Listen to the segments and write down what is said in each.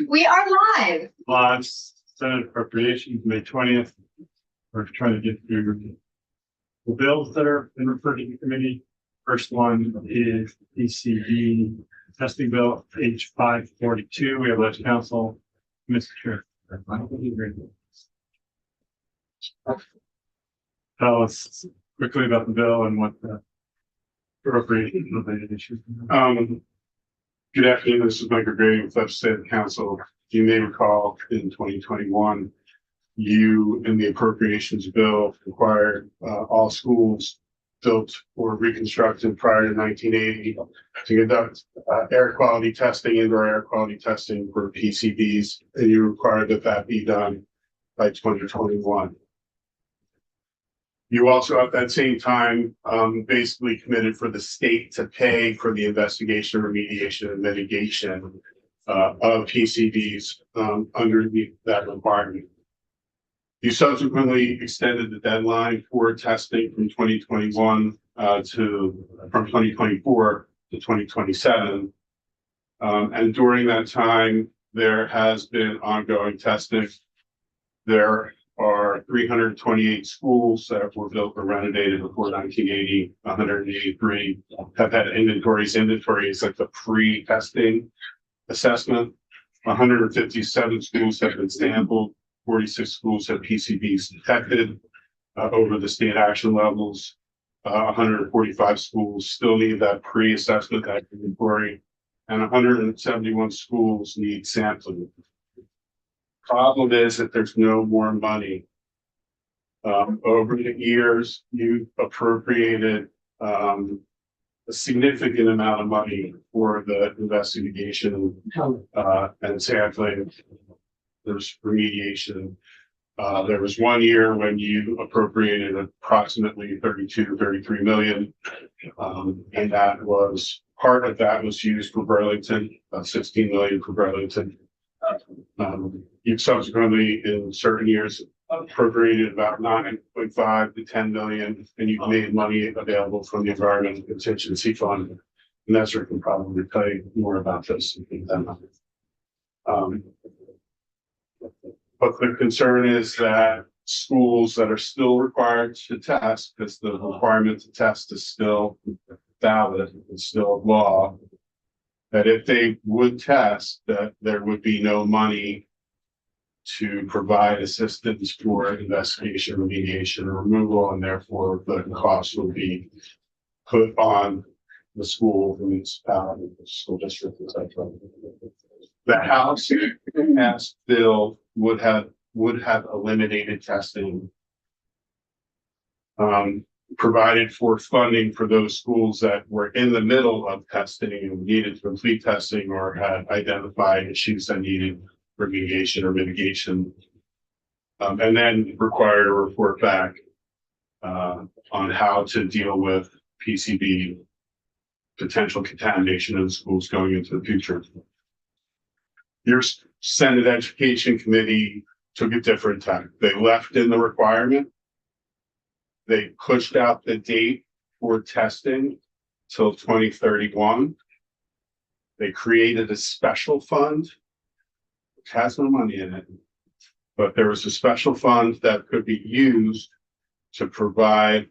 We are live. Live Senate Appropriations, May 20th. We're trying to get through the bills that are been referred to the committee. First one is PCB testing bill, page 542. We have Legislative Council, Mr. Chair. Tell us quickly about the bill and what the appropriation related issues. Good afternoon. This is Michael Gray with Legislative Council. You may recall in 2021, you in the appropriations bill required all schools built or reconstructed prior to 1980 to conduct air quality testing, indoor air quality testing for PCBs, and you required that be done by 2021. You also at that same time basically committed for the state to pay for the investigation, remediation, and mitigation of PCBs under that requirement. You subsequently extended the deadline for testing from 2021 from 2024 to 2027. And during that time, there has been ongoing testing. There are 328 schools that were built or renovated before 1980. 183 have had inventories. Inventory is like the pre-testing assessment. 157 schools have been sampled. 46 schools have PCBs detected over the state action levels. 145 schools still need that pre-assessment, that inventory, and 171 schools need sampling. Problem is that there's no more money. Over the years, you appropriated a significant amount of money for the investigation and sampling. There's remediation. There was 1 year when you appropriated approximately 33 million. And that was part of that was used for Burlington, about 16 million for Burlington. You've subsequently in certain years appropriated about 9.5 to 10 million, and you've made money available from the Environmental Contingency Fund. And Nestor can probably tell you more about this. But the concern is that schools that are still required to test, because the requirement to test is still valid, it's still law, that if they would test, that there would be no money to provide assistance for investigation, remediation, or removal, and therefore the cost will be put on the school, the municipality, the school district, etc. The House passed bill would have eliminated testing, provided for funding for those schools that were in the middle of testing and needed to complete testing or had identified issues that needed remediation or mitigation, and then required a report back on how to deal with PCB potential contamination in schools going into the future. Your Senate Education Committee took a different tack. They left in the requirement. They pushed out the date for testing till 2031. They created a special fund, which has no money in it, but there was a special fund that could be used to provide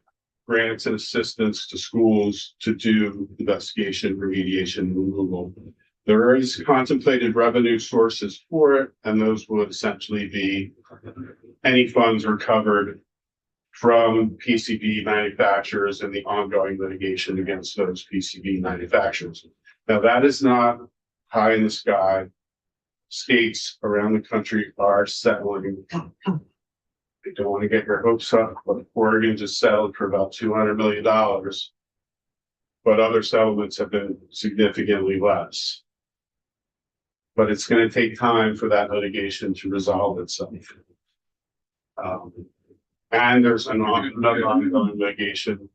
grants and assistance to schools to do investigation, remediation, removal. There is contemplated revenue sources for it, and those would essentially be any funds recovered from PCB manufacturers and the ongoing litigation against those PCB manufacturers. Now, that is not pie in the sky. States around the country are settling. I don't want to get your hopes up, but Oregon just settled for about $200 million, but other settlements have been significantly less. But it's going to take time for that litigation to resolve itself. And there's another ongoing litigation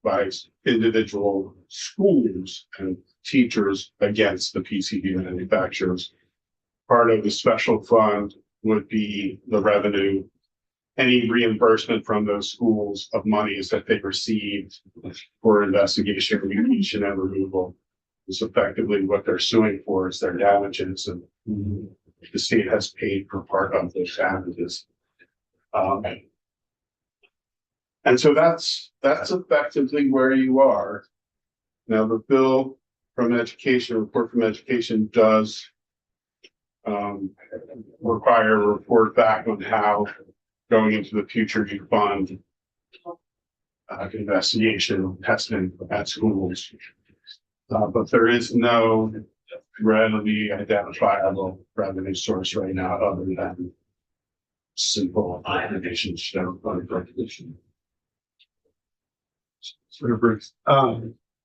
by individual schools and teachers against the PCB manufacturers. Part of the special fund would be the revenue, any reimbursement from those schools of monies that they received for investigation, remediation, and removal. is effectively what they're suing for is their damages, and the state has paid for part of those damages. And so that's effectively where you are. Now, the bill from education, report from education does require a report back on how going into the future you fund investigation, testing at schools. But there is no readily identifiable revenue source right now other than simple recommendations shown by recognition. Sort of Bruce.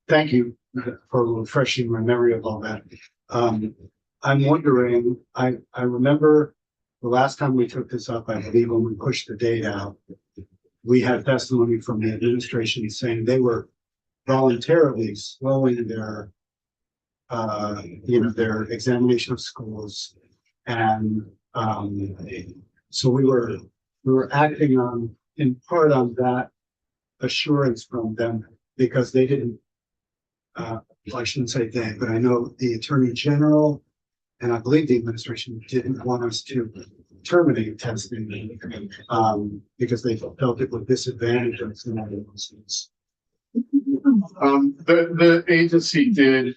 Thank you for refreshing my memory of all that. I'm wondering, I remember the last time we took this up, I believe when we pushed the date out, we had testimony from the administration saying they were voluntarily slowing their, their examination of schools. And so we were acting on, in part on that assurance from them, because they didn't, I shouldn't say they, but I know the Attorney General and I believe the administration didn't want us to terminate testing because they felt it would disadvantage us in other instances. The agency did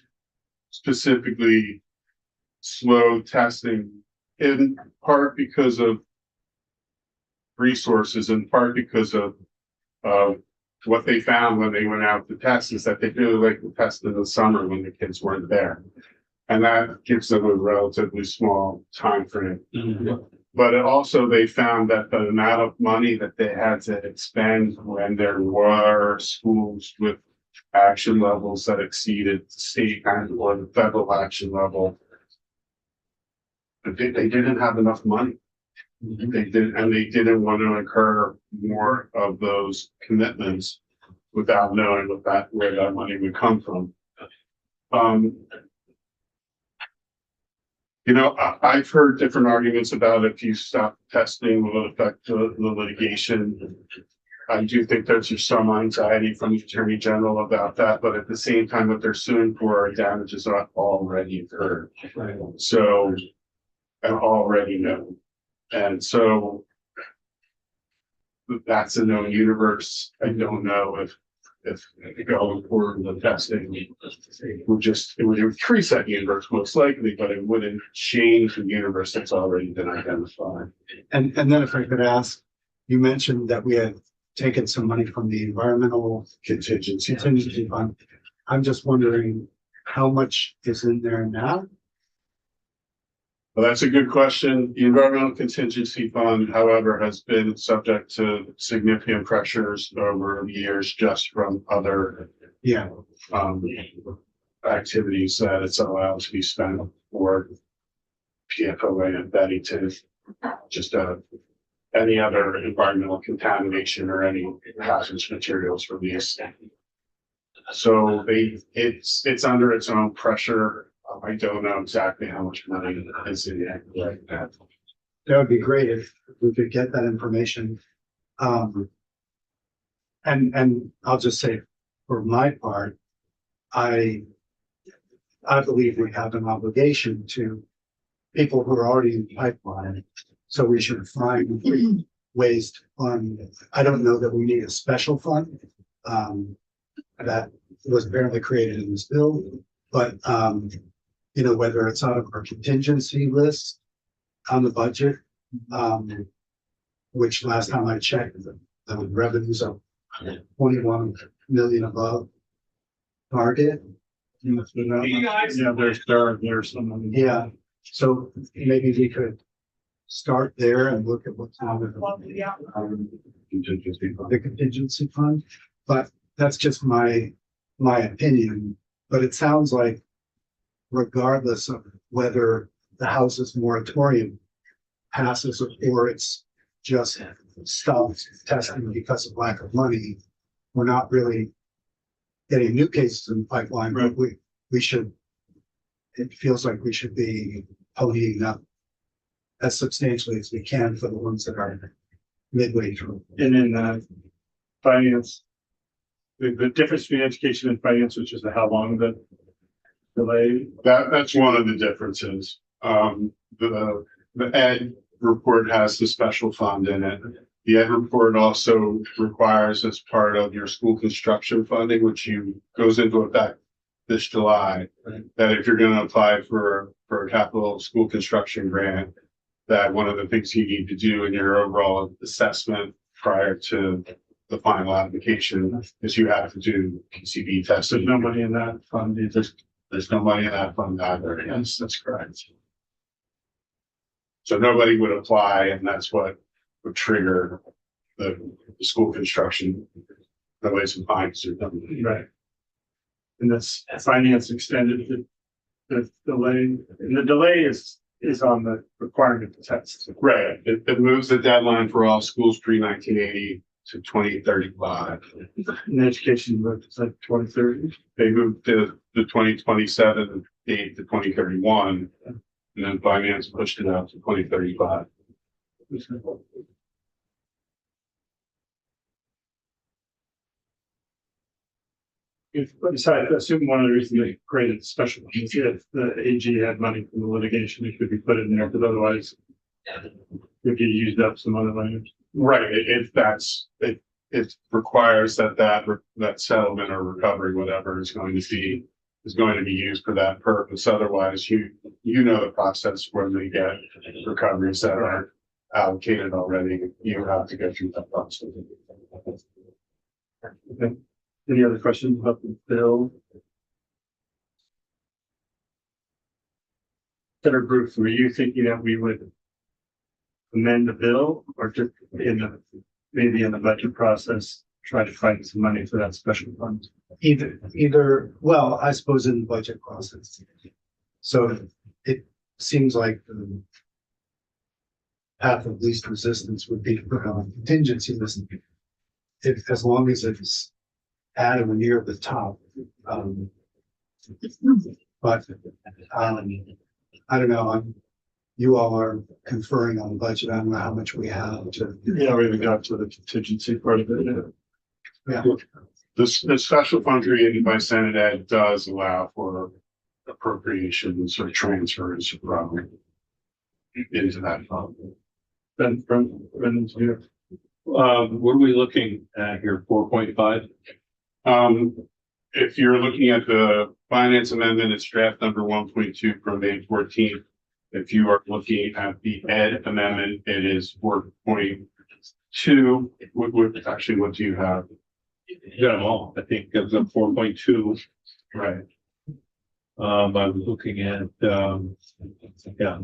specifically slow testing in part because of resources, in part because of what they found when they went out to test is that they really like to test in the summer when the kids weren't there. And that gives them a relatively small time frame. But it also, they found that the amount of money that they had to expend when there were schools with action levels that exceeded state and or the federal action level, they didn't have enough money. They didn't want to incur more of those commitments without knowing where that money would come from. I've heard different arguments about if you stop testing will it affect the litigation. I do think there's some anxiety from the Attorney General about that, but at the same time, what they're suing for are damages that already occurred. Right. So, and already known. And so that's a known universe. I don't know if going forward with the testing it would increase that universe most likely, but it wouldn't change the universe that's already been identified. And then if I could ask, you mentioned that we had taken some money from the environmental Contingency. fund. I'm just wondering how much is in there now? Well, that's a good question. The Environmental Contingency Fund, however, has been subject to significant pressures over the years just from other activities that it's allowed to be spent for PFOA and Bennington, just any other environmental contamination or any hazardous materials released. So it's under its own pressure. I don't know exactly how much money is in it right now. That would be great if we could get that information. And I'll just say for my part, I believe we have an obligation to people who are already in the pipeline. So we should find ways to fund. I don't know that we need a special fund that was apparently created in this bill, but whether it's out of our contingency list on the budget, which last time I checked, the revenues of 21 million above target. Yeah, there's some. Yeah, so maybe we could start there and look at what's on the contingency fund. But that's just my opinion. But it sounds like regardless of whether the House's moratorium passes or it's just stopped testing because of lack of money, we're not really getting new cases in the pipeline. Right. But we should, it feels like we should be ponying up as substantially as we can for the ones that are midway through. And then finance, the difference between education and finance, which is the how long the delay? That's one of the differences. The ed report has the special fund in it. The ed report also requires, as part of your school construction funding, which goes into effect this July, that if you're gonna apply for a capital school construction grant, that one of the things you need to do in your overall assessment prior to the final application is you have to do PCB testing. There's no money in that fund either. There's no money in that fund either. Yes, that's correct. So nobody would apply, and that's what would trigger the school construction. Nobody's applying because they're done. Right. And this finance extended the delay, and the delay is on the requirement to test. Right. It moves the deadline for all schools pre-1980 to 2035. In education, it's like 2030. They moved the 2027 date to 2031, and then finance pushed it out to 2035. Besides, I assume one of the reasons they created a special one is if the AG had money from the litigation, it could be put in there, because otherwise if you used up some other language. Right. It requires that settlement or recovery, whatever is going to be used for that purpose. Otherwise, you know the process when they get recoveries that are allocated already. You have to go through that process. Okay. Any other questions about the bill? Senator Bruce, were you thinking that we would amend the bill, or just maybe in the budget process, try to find some money for that special fund? Either, well, I suppose in the budget process. So it seems like the path of least resistance would be to put on a contingency list. If, as long as it's at or near the top. But I don't know, you all are conferring on the budget. I don't know how much we have to. Yeah, we haven't got to the contingency part of it yet. Yeah. The special fund created by Senate Ed does allow for appropriations or transfers from into that fund. Ben, Brendan's here. What are we looking at here? 4.5? If you're looking at the finance amendment, it's draft number 1.2 from May 14th. If you are looking at the ed amendment, it is 4.2. What do you have? You got them all. I think it was a 4.2. Right. I was looking at, yeah.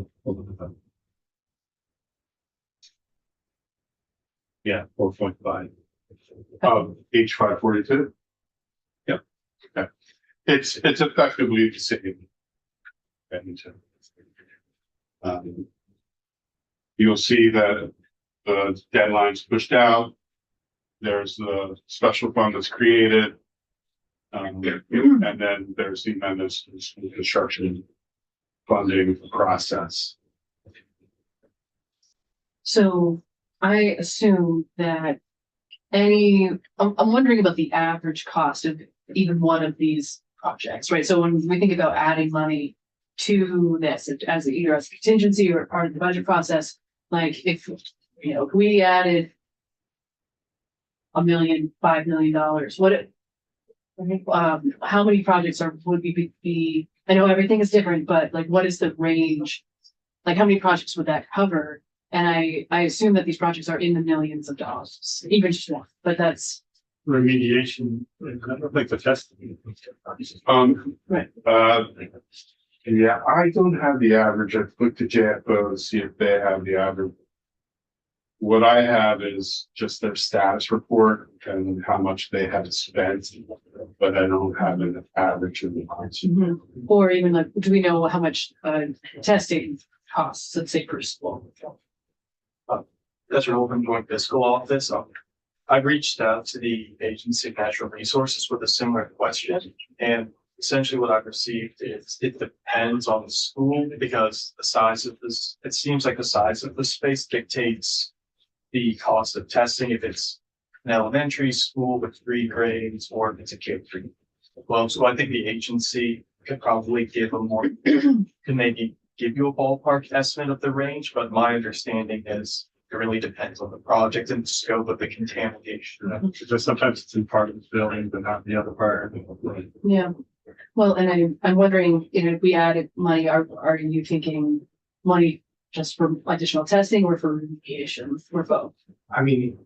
Yeah, 4.5. H542. Yep. Okay. It's effectively the same. You'll see that the deadline's pushed out. There's the special fund that's created. And then there's the amendments to the construction funding process. So I assume that I'm wondering about the average cost of even one of these projects, right? So when we think about adding money to this as either as a contingency or part of the budget process, like if we added $1 million, $5 million, how many projects would be? I know everything is different, but like, what is the range? Like, how many projects would that cover? And I assume that these projects are in the millions of dollars, even just one, but that's Remediation, like the testing. right. Yeah, I don't have the average. I've looked at JFO to see if they have the average. What I have is just their status report and how much they have spent, but I don't have an average of the months. Mm-hmm. Or even like, do we know how much testing costs, let's say, per school? That's an open joint fiscal office. I've reached out to the Agency of Natural Resources with a similar question, and essentially what I've received is it depends on the school, because the size of this, it seems like the size of the space dictates the cost of testing, if it's an elementary school with 3 grades or if it's a K-3. Well, so I think the agency could probably give a more, can maybe give you a ballpark estimate of the range, but my understanding is it really depends on the project and the scope of the contamination. Just sometimes it's in part of the building, but not the other part. Yeah. Well, and I'm wondering, if we added money, are you thinking money just for additional testing or for remediation or both? I mean,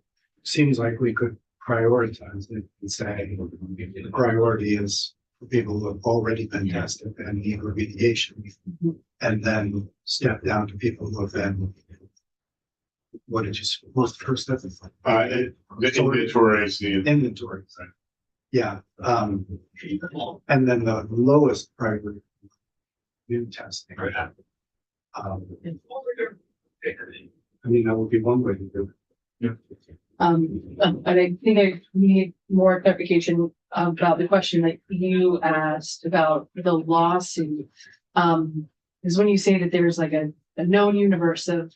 seems like we could prioritize it and say the priority is for people who have already been tested and need remediation. And then step down to people who have been, what did you, what's the first step? The inventory is the Inventory. Yeah, and then the lowest priority, new testing. I mean, that would be one way to do it. And I think I need more clarification about the question that you asked about the lawsuit. Is when you say that there's like a known universe of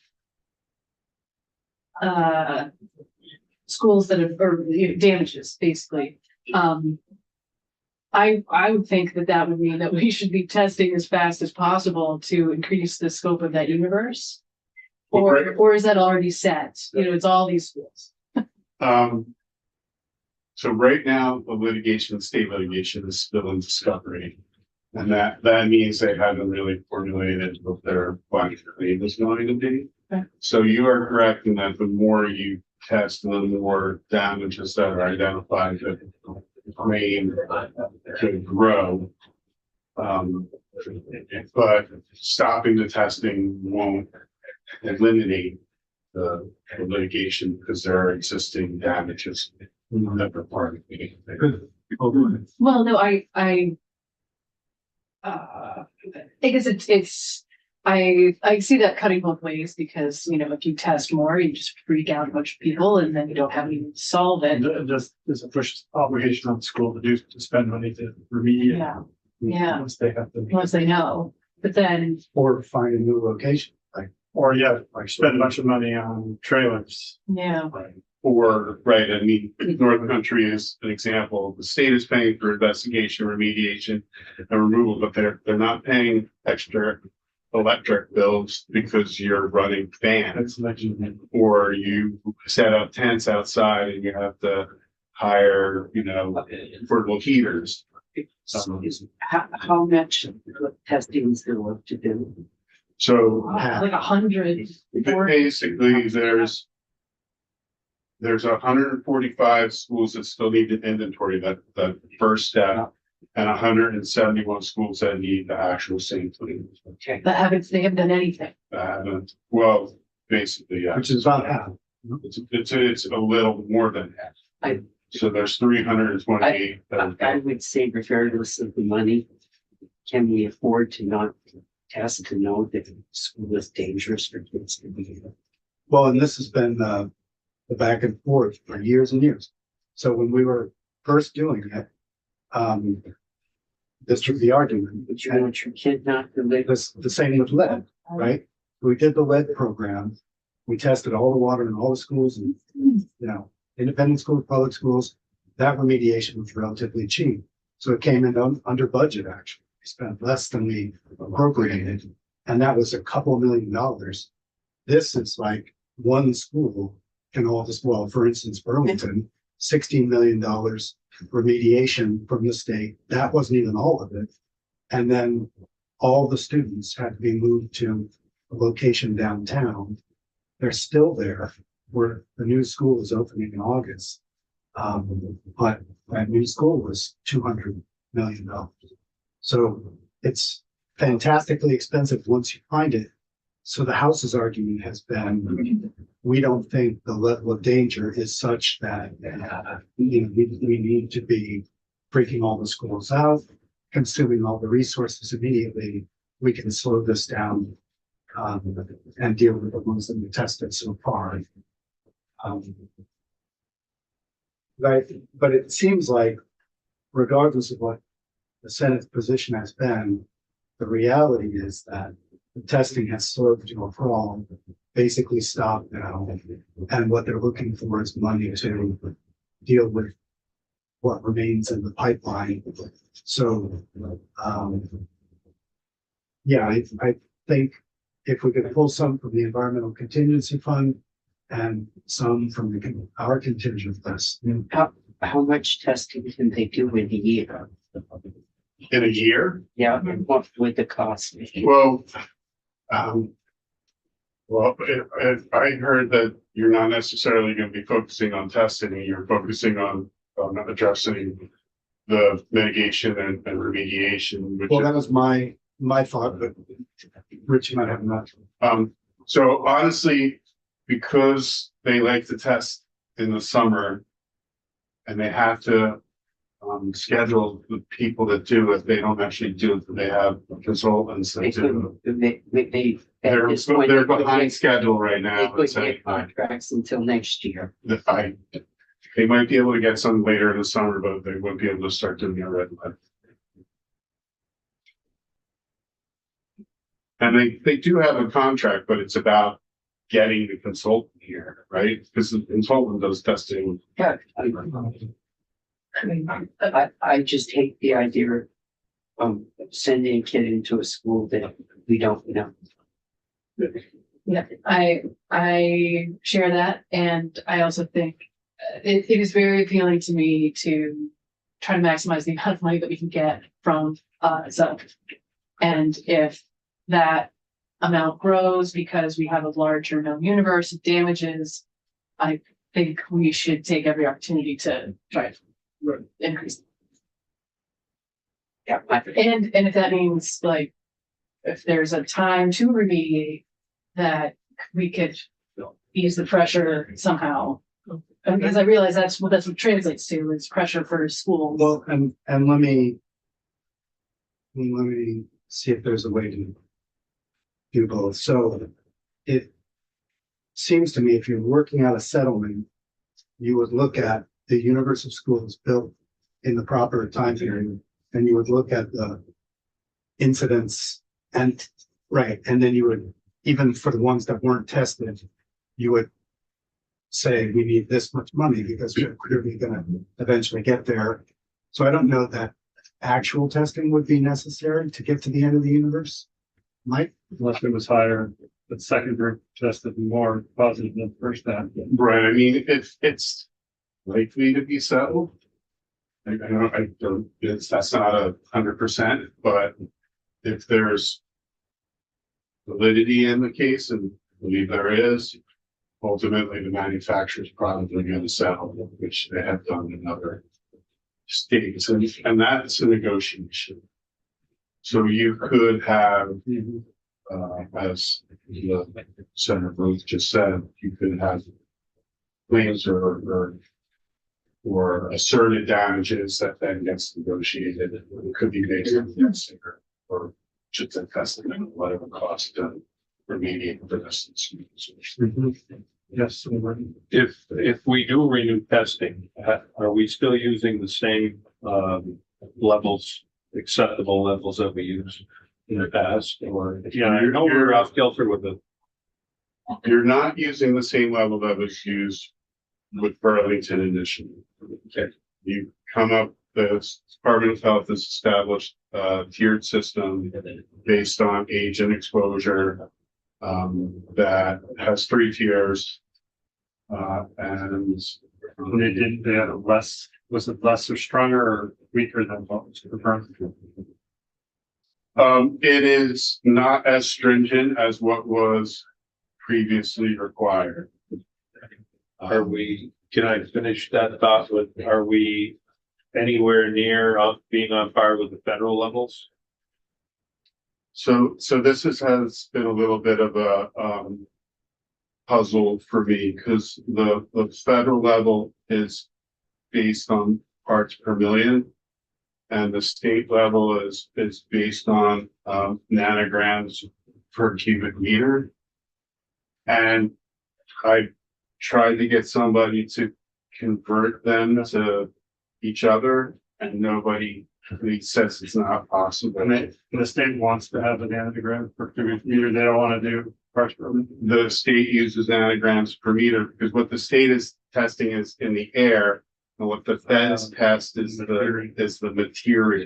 schools that have, or damages, basically. I would think that would mean that we should be testing as fast as possible to increase the scope of that universe. Or is that already set? It's all these schools. So right now, the litigation, state litigation is still in discovery. And that means they haven't really formulated what their final claim is going to be. Okay. So you are correct in that the more you test, the more damages that are identified that the claim could grow. But stopping the testing won't eliminate the litigation because there are existing damages that are part of it. Well, no, I guess I see that cutting both ways because, if you test more, you just freak out a bunch of people and then you don't have any to solve it. And just, there's a push obligation on the school to spend money to remediate. Yeah. Yeah. Once they have to. Once they know, but then, Or find a new location, like. Or spend a bunch of money on trailers. yeah, Or, right, I mean, Northern Country is an example. The state is paying for investigation, remediation, and removal, but they're not paying extra electric bills because you're running fans. That's legend. Or you set up tents outside and you have to hire, portable heaters. How much testing is there left to do? So like 100. basically, there's 145 schools that still need to inventory that first step, and 171 schools that need the actual safety. Okay. They haven't done anything. Well, basically, yeah. Which is about half. It's a little more than half. So there's 328. I would say regardless of the money, can we afford to not test to know that school is dangerous for kids to be in? Well, and this has been the back and forth for years and years. So when we were first doing it, this was the argument. But you want your kid not to live. This the same with lead, right? We did the lead program. We tested all the water in all the schools and, independent schools, public schools. That remediation was relatively cheap. So it came in under budget, actually. We spent less than we appropriated, and that was a couple $1 million. This is like one school can all this, well, for instance, Burlington, $16 million remediation from the state. That wasn't even all of it. And then all the students had to be moved to a location downtown. They're still there where the new school is opening in August. But that new school was $200 million. So it's fantastically expensive once you find it. So the House's argument has been, we don't think the level of danger is such that we need to be freaking all the schools out, consuming all the resources immediately. We can slow this down and deal with the ones that we tested so far. But it seems like, regardless of what the Senate's position has been, the reality is that the testing has slowed to a crawl, basically stopped now. And what they're looking for is money to deal with what remains in the pipeline. So, yeah, I think if we could pull some from the environmental contingency fund and some from our contingent list. How much testing can they do in a year? In a year. Yeah, and what would the cost be? Well, I heard that you're not necessarily going to be focusing on testing, you're focusing on addressing the mitigation and remediation, which Well, that was my thought, but Rich might have not. so honestly, because they like to test in the summer and they have to schedule the people that do it, they don't actually do it, they have consultants that They do couldn't, it. at this point, They're they couldn't behind get- schedule right They now. couldn't get contracts until next year. They might be able to get some later in the summer, but they wouldn't be able to start doing it right away. And they do have a contract, but it's about getting the consultant here, right? Because the consultant does testing. Yeah. I just hate the idea of sending a kid into a school that we don't know. Yeah, I share that, and I also think it is very appealing to me to try to maximize the amount of money that we can get from so. And if that amount grows because we have a larger known universe of damages, I think we should take every opportunity to try to increase. Yeah. And if that means like, if there's a time to remediate, that we could ease the pressure somehow. And because I realize that's what it translates to, is pressure for schools. Well, and let me see if there's a way to do both. So it seems to me if you're working out a settlement, you would look at the universe of schools built in the proper time period, and you would look at the incidents and then you would, even for the ones that weren't tested, you would say we need this much money because we're clearly going to eventually get there. So I don't know that actual testing would be necessary to get to the end of the universe. Mike? Unless it was higher, the second group tested more positive than the first time. Right, I mean, it's likely to be settled. I don't, that's not 100%, but if there's validity in the case, and I believe there is, ultimately the manufacturer's probably going to settle, which they have done in other states, and that's a negotiation. So you could have, as Senator Ruth just said, you could have claims or asserted damages that then gets negotiated. It could be based on this or just a testing at whatever cost to remediate the distance. Yes. If we do renew testing, are we still using the same levels, acceptable levels that we used in the past? Or Yeah, I know we're off kilter with it. You're not using the same level that was used with Burlington initially. Okay. You come up, the Department of Health has established a tiered system based on age and exposure that has 3 tiers. And They had a less, was it less or stronger or weaker than what was confirmed? it is not as stringent as what was previously required. Are we, can I finish that thought with, are we anywhere near being on par with the federal levels? So this has been a little bit of a puzzle for me because the federal level is based on parts per million. And the state level is based on nanograms per cubic meter. And I tried to get somebody to convert them to each other, and nobody says it's not possible. And the state wants to have an anagram per cubic meter. They don't want to do parts per million. The state uses nanograms per meter because what the state is testing is in the air. And what the feds passed is the material.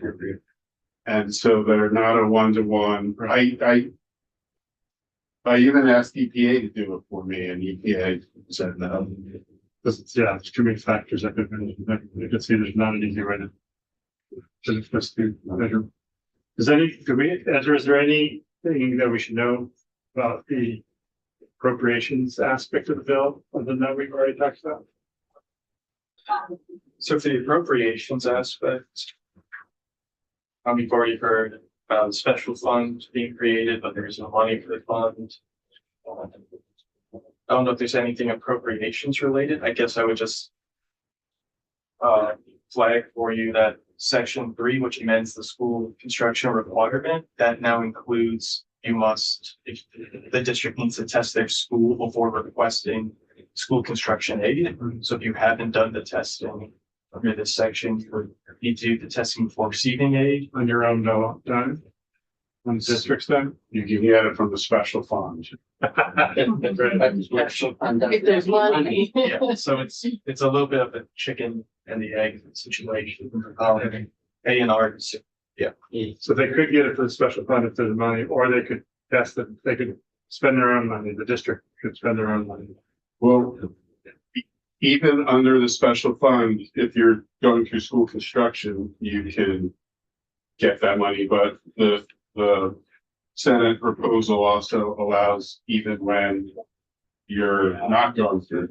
And so they're not a one-to-one. I even asked EPA to do it for me and EPA said no. There's too many factors that could, you can see there's not an easy way to just to measure. Is there anything that we should know about the appropriations aspect of the bill, other than that we've already talked about? So for the appropriations aspect, we've already heard about the special fund being created, but there is no money for the fund. I don't know if there's anything appropriations related. I guess I would just flag for you that section 3, which amends the school construction requirement, that now includes if the district needs to test their school before requesting school construction aid. So if you haven't done the testing under this section, you would need to do the testing before receiving aid. On your own, no, done? On the district's done? You can get it from the special fund. If there's money. Yeah, so it's a little bit of a chicken and the egg situation. A and R. So they could get it for the special fund if there's money, or they could test it, they could spend their own money, the district could spend their own money. Well, even under the special fund, if you're going through school construction, you can get that money, but the Senate proposal also allows even when you're not going through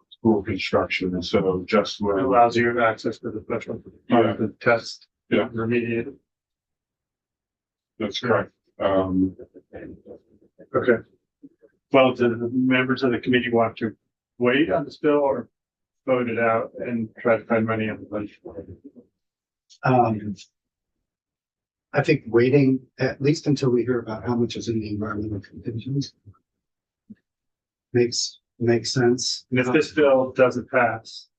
school construction, and so just It when. allows you access to the special fund to test, Yeah. remediate. That's correct. Okay. Well, do the members of the committee want to wait on this bill or vote it out and try to find money on the budget? I think waiting at least until we hear about how much is in the environmental contingents makes sense. And if this bill doesn't pass,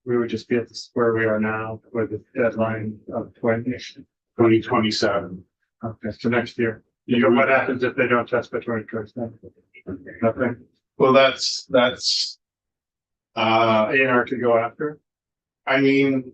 we would just be at where we are now with the deadline of 2027. Okay, so next year. What happens if they don't test by 2027? Nothing. Well, that's, A&R to go after? I mean,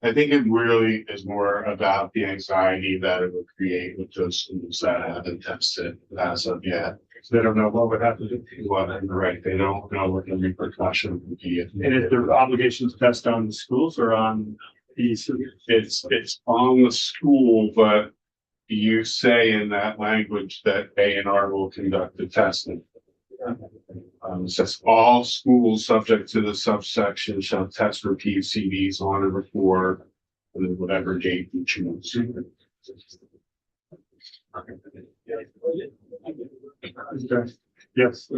I think it really is more about the anxiety that it would create with those schools that haven't tested as of yet. So they don't know what would happen. Well, right, they don't know what the repercussion would be. And is the obligation to test on the schools or on these? It's on the school, but you say in that language that A&R will conduct the testing. It says all schools subject to the subsection shall test for PCBs on or before, and then whatever date you choose. Okay. Yes.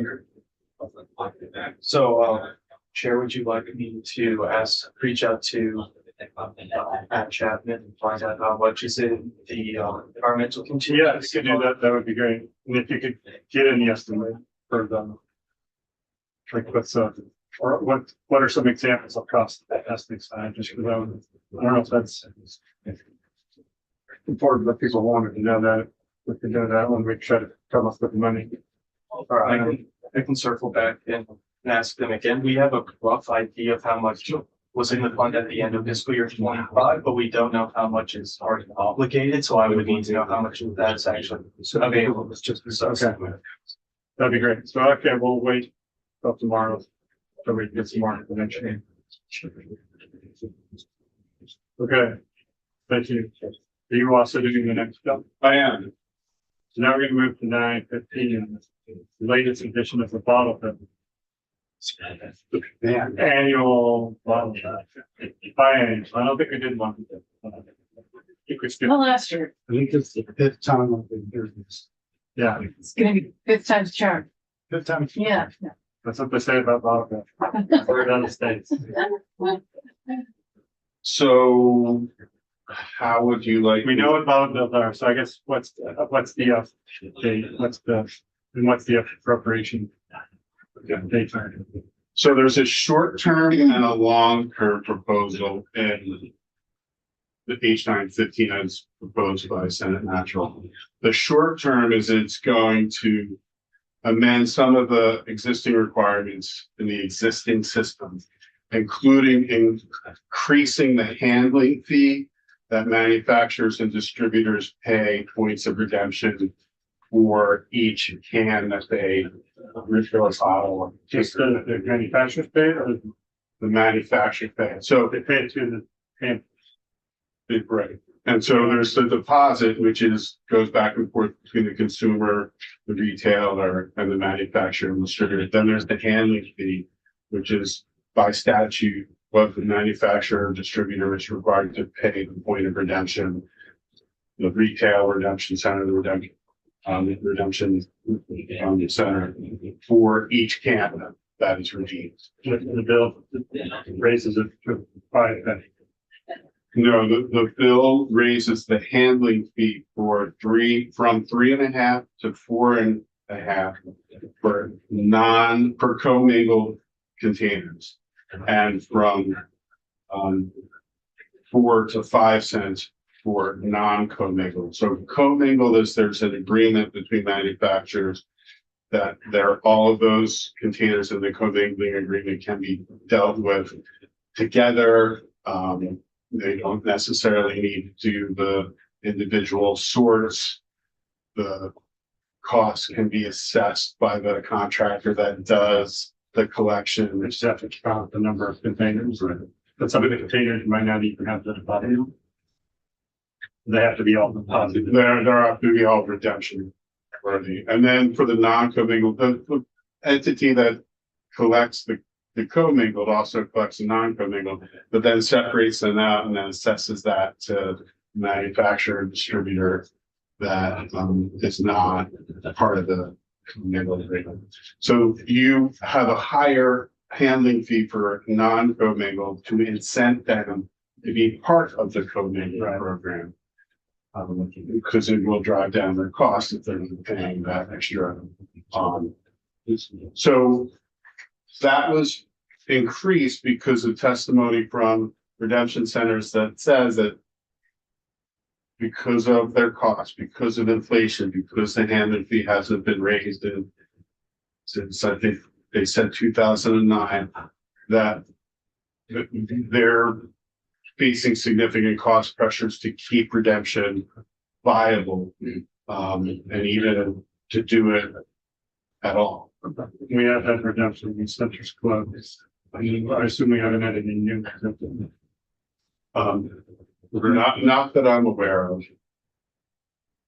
So, Chair, would you like me to reach out to Pat Chapman and find out how much is in the environmental Yeah, contingency? if you could do that, that would be great. And if you could get any estimate for them. Like or what are some examples of cost of that testing side, just because I don't know if that's important, but people wanted to know that. We can do that when we try to come up with the money. Or I can circle back and ask them again. We have a rough idea of how much was in the fund at the end of fiscal year 25, but we don't know how much is already obligated. So I would need to know how much of that is actually available. It's just Okay. That'd be great. So, okay, we'll wait till tomorrow. So we can get some more information. Okay. Thank you. Are you also doing the next step? I am. So now we're gonna move to 9:15, latest edition of the bottle bill. Man, Annual bottle bill. Biennial. I don't think we did one. I think we skipped. Well, last year, I think it's the fifth time I've been doing this. Yeah, it's gonna be 5th time's charm. Fifth time. Yeah. that's what they say about bottle bill. We're in the States. So how would you like? We know what bottle bills are, so I guess what's the appropriation? Date time? So there's a short-term and a long-term proposal in the H915 as proposed by Senate Natural. The short term is it's going to amend some of the existing requirements in the existing system, including increasing the handling fee that manufacturers and distributors pay points of redemption for each can that they refill a bottle of. Just the manufacturer's pay or The manufacturer pay. So they pay it to the, right. And so there's the deposit, which goes back and forth between the consumer, the retailer, and the manufacturer and distributor. Then there's the handling fee, which is by statute what the manufacturer or distributor is required to pay the point of redemption, the retail redemption center, the redemption center for each can that is redeemed. the bill raises it to 5 pennies. No, the bill raises the handling fee from 3.5 to 4.5 for commingled containers, and from 4 to 5 cents for non-commingled. So commingled is there's an agreement between manufacturers that all of those containers in the commingling agreement can be dealt with together. They don't necessarily need to do the individual sorts. The cost can be assessed by the contractor that does the collection. Which have to count the number of containers, right? But some of the containers might not even have the deposit. They have to be all deposited. There have to be all redemption worthy. And then for the non-commingled, the entity that collects the commingled also collects the non-commingled, but then separates them out and then assesses that to the manufacturer and distributor that is not part of the commingled agreement. So you have a higher handling fee for non-commingled to incent them to be part of the commingled program. Because it will drive down their costs if they're paying that extra. So that was increased because of testimony from redemption centers that says that because of their costs, because of inflation, because the handling fee hasn't been raised since I think they said 2009, that they're facing significant cost pressures to keep redemption viable, and even to do it at all. We have had redemption in centers closed. I assume we haven't had any new. Not that I'm aware of.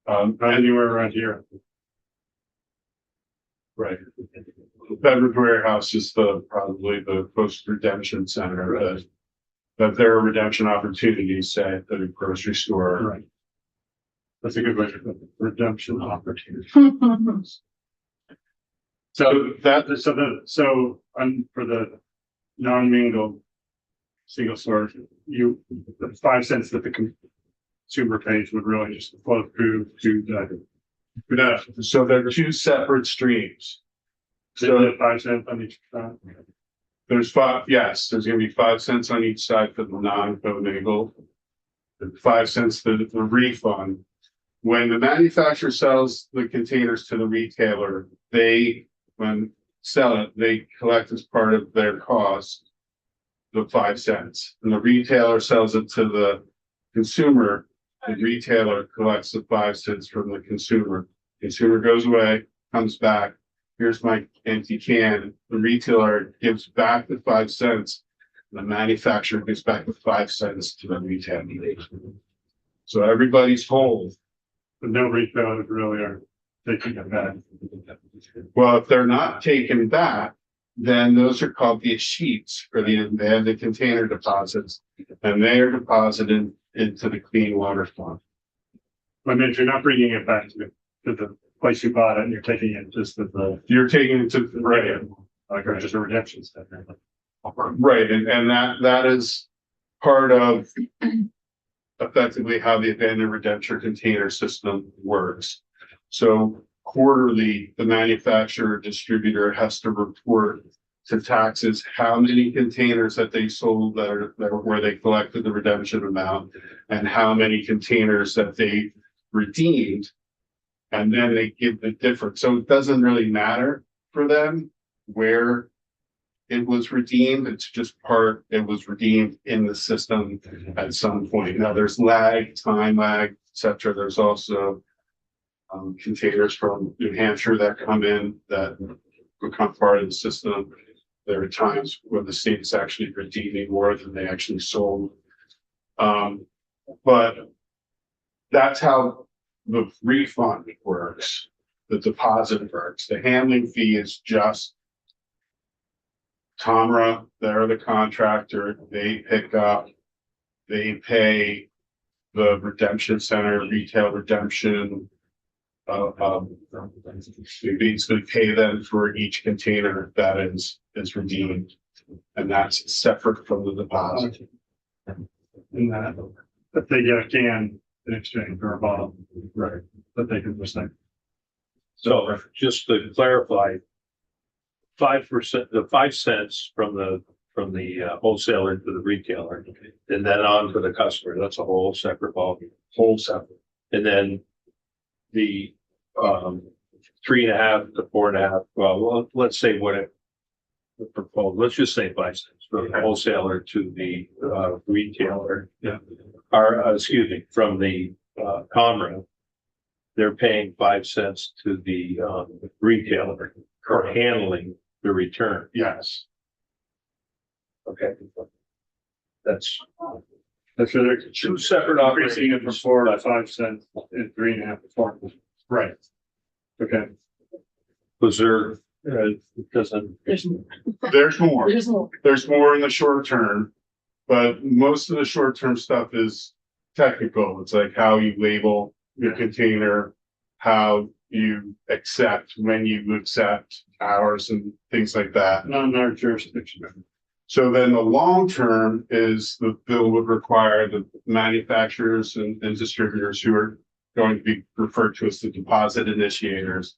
Anywhere around here. Right. Beverage Warehouse is probably the post redemption center that there are redemption opportunities, say, at the grocery store. Right. That's a good way to put it. Redemption opportunities. So for the non-mingled single source, the 5 cents that the consumer pays would really just flow through to the. So there are two separate streams. So 5 cents on each side. There's there's gonna be 5 cents on each side for the non-commingled. 5 cents the refund. When the manufacturer sells the containers to the retailer, when sell it, they collect as part of their cost the 5 cents. And the retailer sells it to the consumer, the retailer collects the 5 cents from the consumer. Consumer goes away, comes back, here's my empty can. The retailer gives back the 5 cents. The manufacturer gives back the 5 cents to the retailer. So everybody's whole. But no retailers really are taking it back. Well, if they're not taken back, then those are called the sheets they have the container deposits, and they are deposited into the clean water fund. I mean, if you're not bringing it back to the place you bought it, and you're taking it just to the. You're taking it to Like, or just a redemption center. Right, and that is part of effectively how the abandoned redemption container system works. So quarterly, the manufacturer distributor has to report to taxes how many containers that they sold where they collected the redemption amount, and how many containers that they redeemed And then they give the difference. So it doesn't really matter for them where it was redeemed. It's just it was redeemed in the system at some point. Now there's time lag, et cetera. There's also containers from New Hampshire that come in that become part of the system. There are times when the state is actually redeeming more than they actually sold. But that's how the refund works, the deposit works. The handling fee is just Tomra, they're the contractor, they pick up, they pay the redemption center, retail redemption. We basically pay them for each container that is redeemed, and that's separate from the deposit. And that, but they get a can in exchange for a bottle, Right. that they can recycle. So just to clarify, 5%, the 5 cents from the wholesaler to the retailer, and then on to the customer. That's a whole separate ballgame. Whole separate. And then the 3.5 to 4.5. Well, let's say what it proposed. Let's just say 5 cents from the wholesaler to the retailer. Yeah. Or excuse me, from the Comra, they're paying 5 cents to the retailer for handling the return. Yes. Okay. That's So they're two separate increasing it from operations. 4 to 5 cents and 3.5 to 4. Right. Okay. Was there, it doesn't, There's There's more. more. There's more in the short term, but most of the short term stuff is technical. It's like how you label your container, how you accept, when you accept hours and things like that. Not in our jurisdiction. So then the long term is the bill would require the manufacturers and distributors who are going to be referred to as the deposit initiators,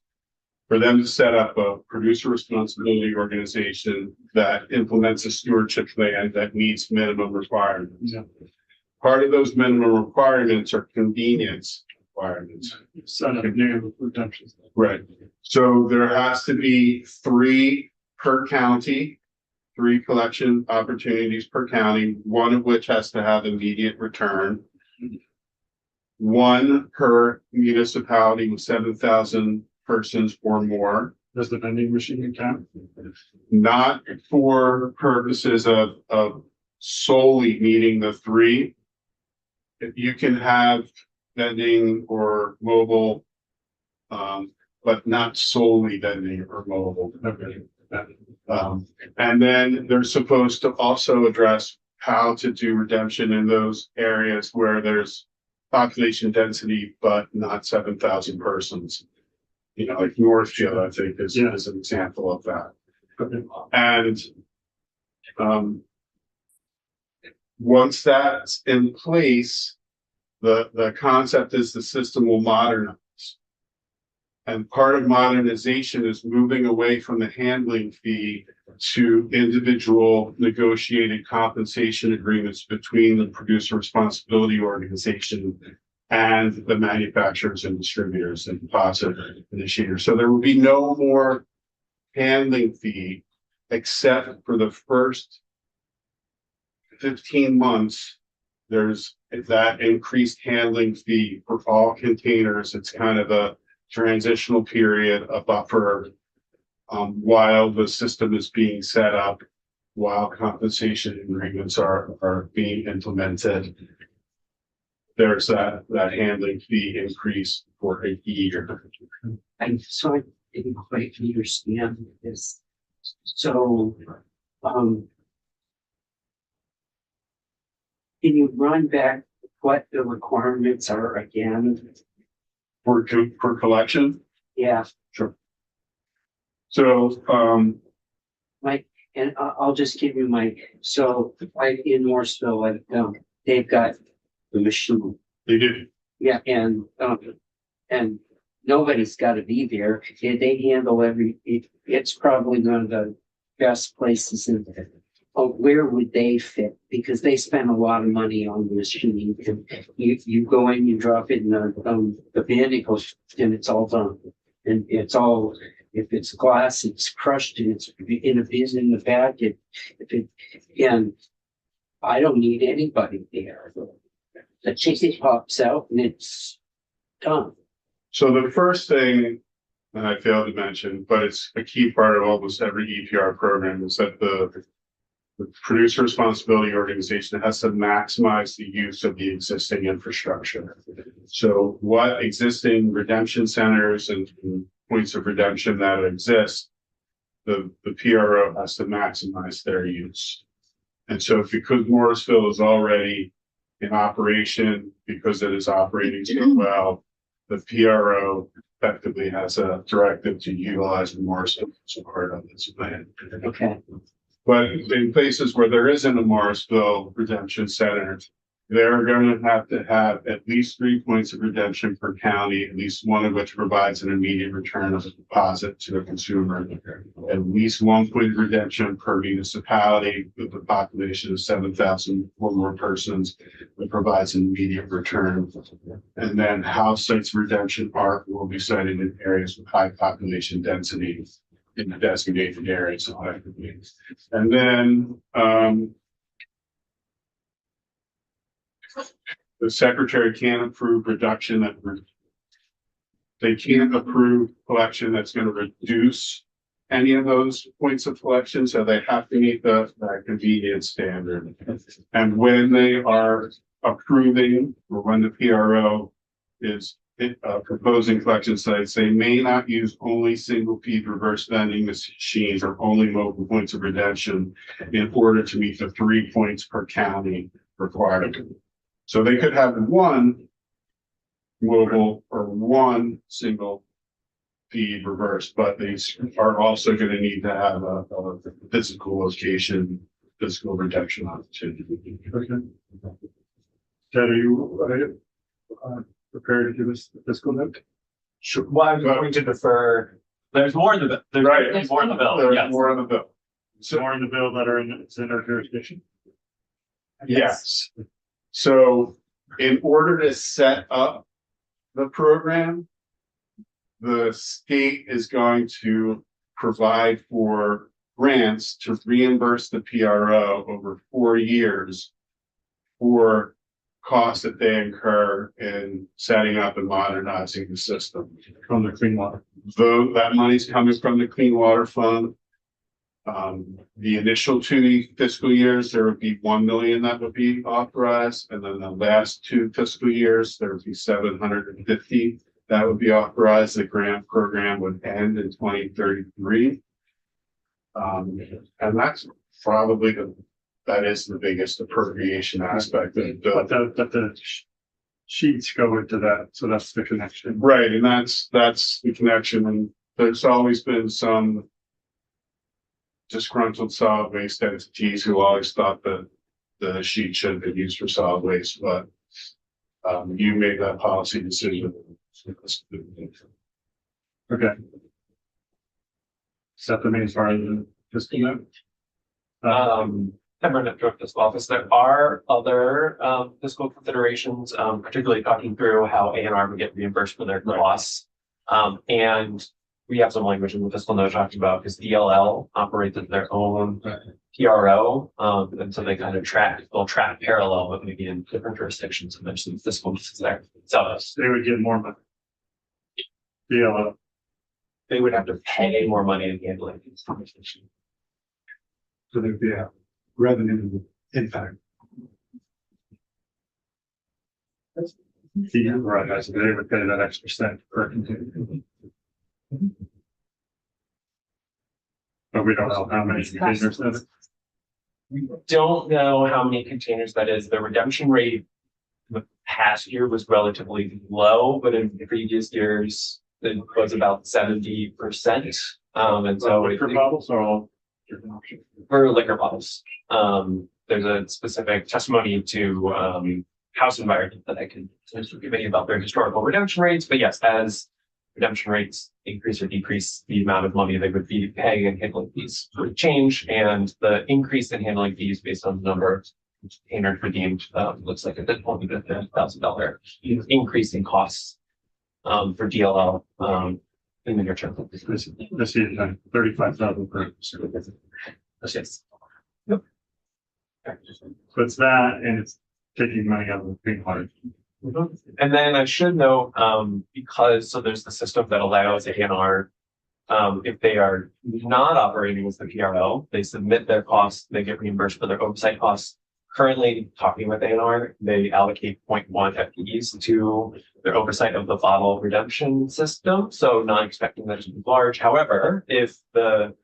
for them to set up a producer responsibility organization that implements a stewardship plan that meets minimum requirements. Yeah. Part of those minimum requirements are convenience requirements. Set up new redemptions. Right. So there has to be 3 per county, 3 collection opportunities per county, one of which has to have immediate return. 1 per municipality with 7,000 persons or more. Does the vending machine count? Not for purposes of solely meeting the 3. If you can have vending or mobile, but not solely vending or mobile. Okay. And then they're supposed to also address how to do redemption in those areas where there's population density, but not 7,000 persons. You know, like Northfield, I think is an example of that. Okay. And once that's in place, the concept is the system will modernize. And part of modernization is moving away from the handling fee to individual negotiated compensation agreements between the producer responsibility organization and the manufacturers and distributors and deposit initiators. So there will be no more handling fee except for the first 15 months. There's that increased handling fee for all containers. It's kind of a transitional period, a buffer, while the system is being set up, while compensation agreements are being implemented. There's that handling fee increase for a year. I didn't quite understand this. So, can you run back what the requirements are again? For collection. Yeah, So, and I'll just give you so in Morrisville, they've got the machine. they do. Yeah, and nobody's gotta be there. They handle it's probably one of the best places in where would they fit? Because they spend a lot of money on the machine. And you go in, you drop it in the bin, it goes, and it's all done. And it's all, if it's glass, it's crushed and it's in a bin in the back. And I don't need anybody there. The chicken pops out and it's done. So the first thing that I failed to mention, but it's a key part of almost every EPR program, is that the producer responsibility organization has to maximize the use of the existing infrastructure. So what existing redemption centers and points of redemption that exist, the PRO has to maximize their use. And so because Morrisville is already in operation, because it is operating so well, the PRO effectively has a directive to utilize Morrisville as a part of this plan. Okay. But in places where there isn't a Morrisville Redemption Center, they're going to have at least 3 points of redemption per county, at least one of which provides an immediate return of a deposit to the consumer. At least 1 point of redemption per municipality with a population of 7,000 or more persons that provides an immediate return. And then house sites redemption will be cited in areas with high population density in the designated areas effectively. And then the secretary can't approve reduction that they can't approve collection that's going to reduce any of those points of collection, so they have to meet that convenience standard. And when they are approving, or when the PRO is proposing collection sites, they may not use only single feed reverse vending machines or only mobile points of redemption in order to meet the 3 points per county requirement. So they could have one mobile or one single feed reverse, but they are also going to need to have a physical location, physical redemption opportunity. Okay. Ted, are you prepared to give us the fiscal note? Sure. Well, I'm going to defer. There's more in the bill. There's more in the bill. There's Yes. more in the bill. So more in the bill that are in our jurisdiction? Yes. So in order to set up the program, the state is going to provide for grants to reimburse the PRO over 4 years for costs that they incur in setting up and modernizing the system. From the clean water. Though that money's coming from the Clean Water Fund. The initial 2 fiscal years, there would be 1 million that would be authorized, and then the last 2 fiscal years, there would be 750 that would be authorized. The grant program would end in 2033. And that's probably that is the biggest appropriation aspect of the bill. But the sheets go into that, so that's the connection. Right, and that's the connection, and there's always been some disgruntled solid waste entities who always thought that the sheet should have been used for solid waste, but you made that policy decision. Okay. Is that the main part of the fiscal note? I'm Brendan from fiscal office. There are other fiscal considerations, particularly talking through how A&R would get reimbursed for their costs. And we have some language in the fiscal note talking about because DLL operates as their own PRO. And so they kind of they'll track parallel, but maybe in different jurisdictions and there's some fiscal pieces there. So They would get more money. Yeah. they would have to pay more money in handling these conversations. So there'd be a revenue impact. Right, I said they would pay that extra cent per container. But we don't know how many containers that is. We don't know how many containers that is. The redemption rate the past year was relatively low, but in previous years it was about 70%. And so Liquor bottles are all different options. for liquor bottles, there's a specific testimony to house environment that I can potentially give you about their historical redemption rates. But yes, as redemption rates increase or decrease, the amount of money they would be paying in handling fees would change, and the increase in handling fees based on the number of containers redeemed looks like at this point a $1,000 increase in costs for DLL in the near term. This year, 35,000 per. Yes. So it's that, and it's taking money out of the green water. And then I should note, because there's the system that allows ANR, if they are not operating as the PRO, they submit their costs, they get reimbursed for their oversight costs. Currently, talking with ANR, they allocate 0.1 FTEs to their oversight of the bottle redemption system. So not expecting that to be large. However, if the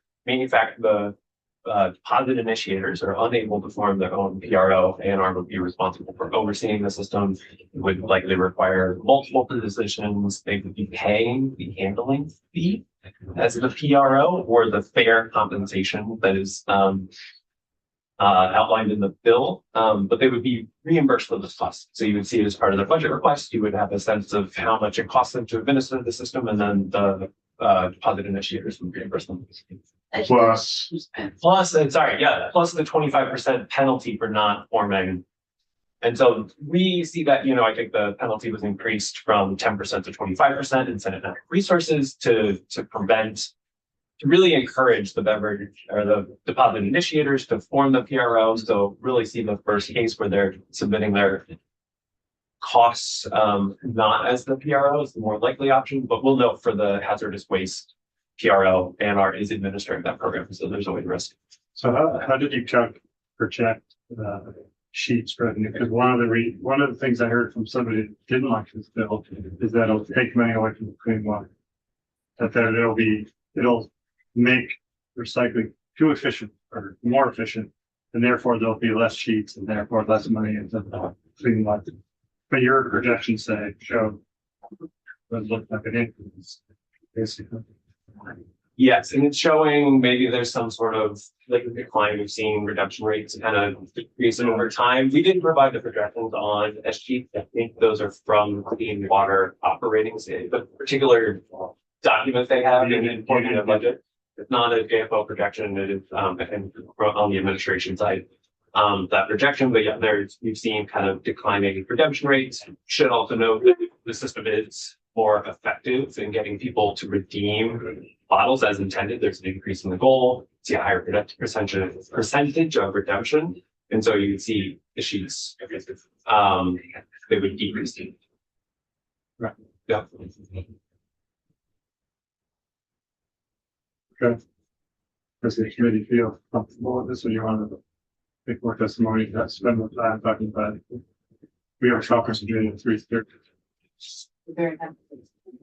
deposit initiators are unable to form their own PRO, ANR would be responsible for overseeing the system. It would likely require multiple positions. They would be paying the handling fee as the PRO or the fair compensation that is outlined in the bill, but they would be reimbursed for this cost. So you would see it as part of their budget request. You would have a sense of how much it costs them to administer the system, and then the deposit initiators would reimburse them. Plus, Plus the 25% penalty for not forming. And so we see that, I think the penalty was increased from 10% to 25% in Senate Natural Resources to really encourage the beverage or the deposit initiators to form the PRO. So really see the first case where they're submitting their costs, not as the PRO is the more likely option, but we'll note for the hazardous waste PRO, ANR is administering that program. So there's always risk. So how did you project sheets revenue? Because one of the things I heard from somebody that didn't like this bill is that it'll take money away from the clean water. That it'll make recycling too efficient or more efficient, and therefore there'll be less sheets and therefore less money into the clean water. But your projections show that look like an increase, basically. Yes, and it's showing maybe there's some sort of decline. We've seen redemption rates kind of decreasing over time. We didn't provide the projections on SG. I think those are from Clean Water Operating, the particular document they have in the budget. It's not a JFO projection. It is on the administration side. That projection, but yeah, we've seen kind of declining redemption rates. Should also note that the system is more effective in getting people to redeem bottles as intended. There's an increase in the goal, see a higher percentage of redemption. And so you can see the sheets, they would decrease. Right. Yeah. Okay. Does the committee feel comfortable with this, or you want to make more testimony? That's spend more time talking about it. We are concentrating at 3:30. Very happy.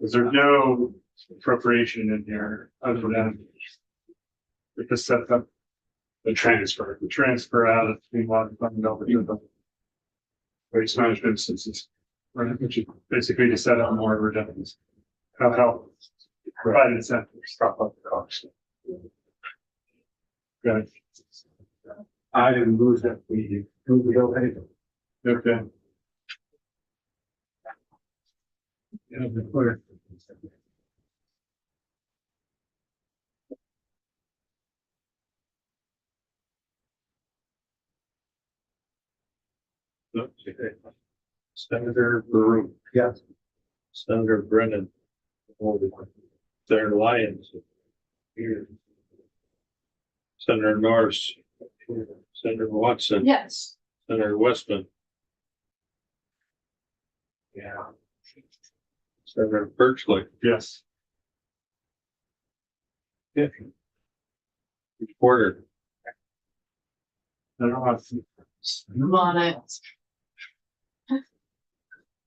Is there no appropriation in here other than with the set up the transfer out of the water fund over to the waste management systems, right? Which is basically to set up more redundancy. How provide incentives, stop up the cost. Okay. I didn't lose that. We okay. Okay. Yeah, clear. Senator Baru. Yes. Senator Brennan. Senator Lyons. Here. Senator Norris. Senator Watson. Yes. Senator Westman. Yeah. Senator Birchley. Yes. Yeah. Porter. I don't have to. I'm on it.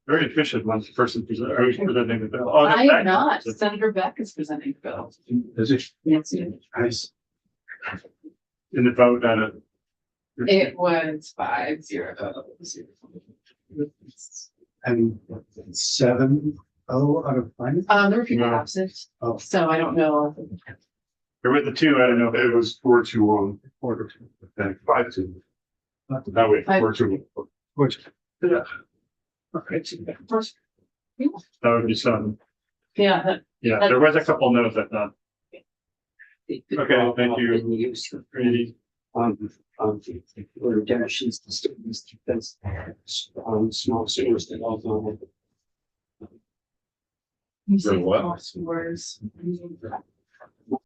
Very efficient once the person presenting the bill. I am not. Senator Beck is presenting the bill. Is it Yes. nice? In the vote at it. It was 5-0. And 7-0 out of 5? There were people absent, Oh. so I don't know. There were the two, I don't know. it was 4-2-1, 4-2. and 5-2. That way, 4-2. Which, Yeah. First, That would be 7. Yeah, that, Yeah, there was a couple notes I thought. Okay, thank you. And use of Randy. redemptions to students because small schools that all don't have. you say what? cost wars.